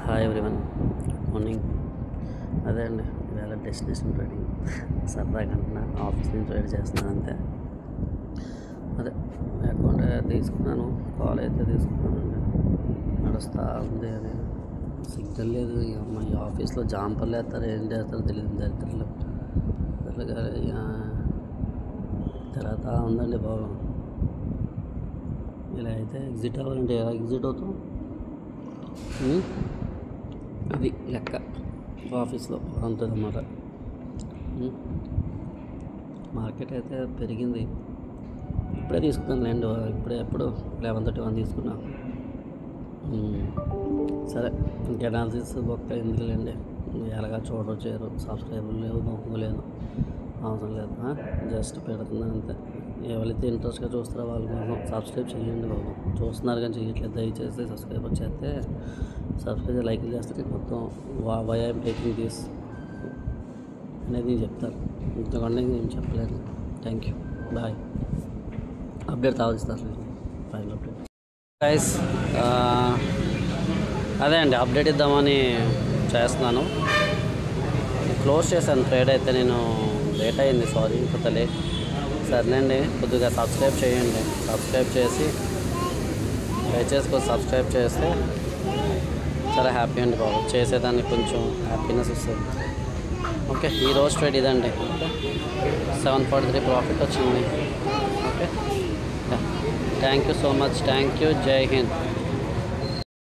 Hi everyone, good morning. అదే అండి, ఇవాళ డెస్టినేషన్ రైడింగ్ సరదాగా అంటున్నా. ఆఫీస్ నుంచి రైడ్ చేస్తున్నాను అంతే. అదే అకౌంట్ తీసుకున్నాను, కాల్ అయితే తీసుకున్నానండి. నడుస్తూ ఉంది. అది సిగ్నల్ లేదు. ఈ ఆఫీస్లో జాంపర్లు వేస్తారు, ఏం చేస్తారో తెలియదు. దరిద్రులు తిరుగుతూ ఉందండి బాబు. ఇలా అయితే ఎగ్జిట్ అవ్వాలంటే ఎలా ఎగ్జిట్ అవుతాం? అది లెక్క ఆఫీస్లో అంతదన్నమాట. మార్కెట్ అయితే పెరిగింది. ఇప్పుడే తీసుకున్నాను లేండి, ఎప్పుడు 11:31 తీసుకున్నా. సరే, ఇంకా అనాలిసిస్ బొక్క ఎందుకులేండి. ఎలాగా చూడరు చేయరు, సబ్స్క్రైబర్ లేవు, బొక్క లేదు, అవసరం లేదు. జస్ట్ పెడుతున్నాను అంతే. ఎవరైతే ఇంట్రెస్ట్గా చూస్తారో వాళ్ళ కోసం సబ్స్క్రైబ్ చేయండి బాబు. చూస్తున్నారు కానీ చేయట్లేదు. దయచేసి సబ్స్క్రైబ్ చేస్తే సబ్స్క్రైబ్ లైక్ చేస్తే మొత్తం వై ఐఎమ్ టేకింగ్ దిస్ అనేది నేను చెప్తాను. ఇంతకంటే నేను చెప్పలేను. Thank you, bye. అప్డేట్ కావాల్సి ఫైనల్ అప్డేట్ గైస్. అదే అండి, అప్డేట్ ఇద్దామని చేస్తున్నాను. క్లోజ్ చేశాను ట్రేడ్ అయితే. నేను లేట్ అయింది, సారీ ఇంకొక లేట్. సరేనండి, కొద్దిగా సబ్స్క్రైబ్ చేయండి. సబ్స్క్రైబ్ చేసి దయచేసి కొద్దిగా సబ్స్క్రైబ్ చేస్తే చాలా హ్యాపీ అండి బాబు. చేసేదానికి కొంచెం హ్యాపీనెస్ వస్తుంది. ఓకే, ఈరోజు ట్రేడ్ ఇదండి. 743 ప్రాఫిట్ వచ్చింది. Okay, thank you so much. Thank you. జై హింద్.